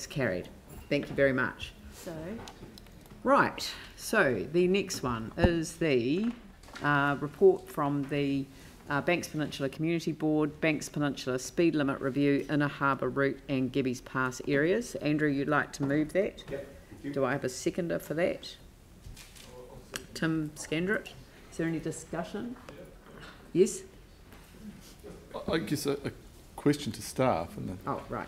It's carried. Thank you very much. Right, so the next one is the report from the Banks Peninsula Community Board, Banks Peninsula Speed Limit Review, Inner Harbour Route and Gebbies Pass areas. Andrew, you'd like to move that? Yep. Do I have a seconder for that? Tim Scandrett. Is there any discussion? Yes? I guess a question to staff. And oh, right.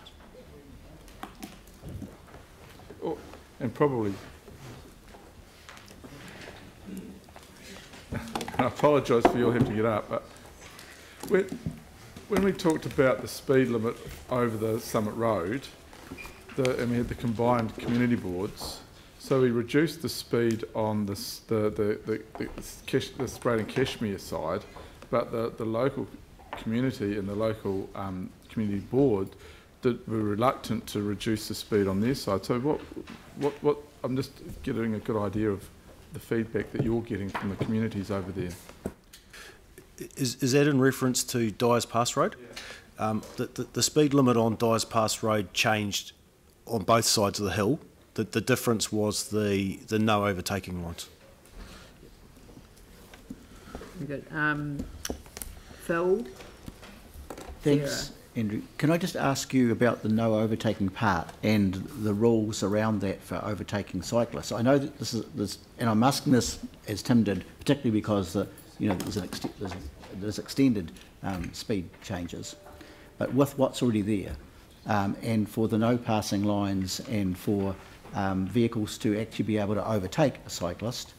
Oh, and probably... I apologise for you all having to get up, but when we talked about the speed limit over the Summit Road, and we had the combined community boards, so we reduced the speed on the Sprayton and Cashmere side, but the local community and the local community board were reluctant to reduce the speed on their side. So what? I'm just getting a good idea of the feedback that you're getting from the communities over there. Is that in reference to Dyers Pass Road? Yeah. The speed limit on Dyers Pass Road changed on both sides of the hill. The difference was the no overtaking lines. Very good. Phil? Thanks, Sarah. Andrew. Can I just ask you about the no overtaking part and the rules around that for overtaking cyclists? I know that this, and I'm asking this as Tim did, particularly because there's extended speed changes, but with what's already there, and for the no passing lines and for vehicles to actually be able to overtake a cyclist,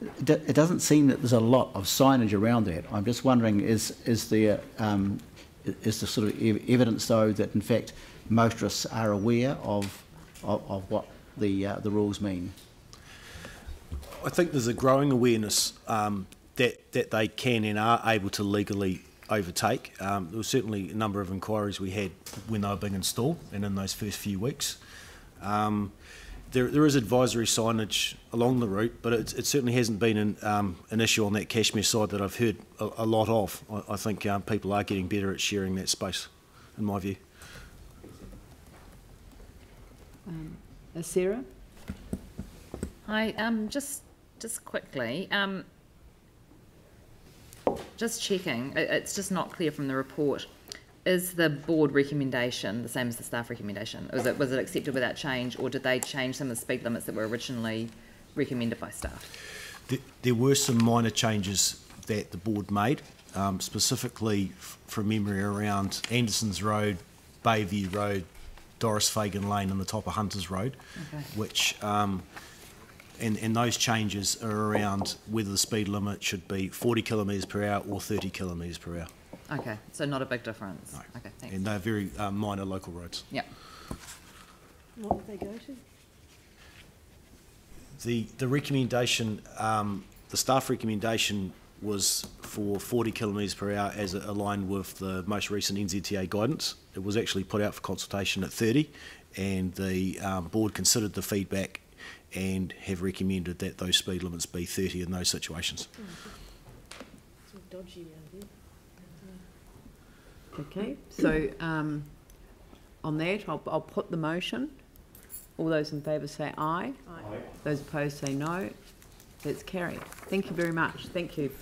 it doesn't seem that there's a lot of signage around that. I'm just wondering, is there sort of evidence though that in fact motorists are aware of what the rules mean? I think there's a growing awareness that they can and are able to legally overtake. There was certainly a number of inquiries we had when they were being installed and in those first few weeks. There is advisory signage along the route, but it certainly hasn't been an issue on that Cashmere side that I've heard a lot of. I think people are getting better at sharing that space, in my view. Sarah? Hi, just quickly, just checking, it's just not clear from the report. Is the board recommendation the same as the staff recommendation? Was it accepted without change, or did they change some of the speed limits that were originally recommended by staff? There were some minor changes that the board made, specifically from memory around Anderson's Road, Bayview Road, Doris Fagan Lane and the top of Hunters Road, okay. Which, and those changes are around whether the speed limit should be 40 kilometres per hour or 30 kilometres per hour. Okay, so not a big difference. No. Okay, thanks. And they're very minor local roads. Yep. What did they go to? The recommendation, the staff recommendation was for 40 kilometres per hour as it aligned with the most recent NZTA guidance. It was actually put out for consultation at 30, and the board considered the feedback and have recommended that those speed limits be 30 in those situations. It's all dodgy around here. Okay, so on that, I'll put the motion. All those in favour say aye. Aye. Those opposed say no. That's carried. Thank you very much. Thank you.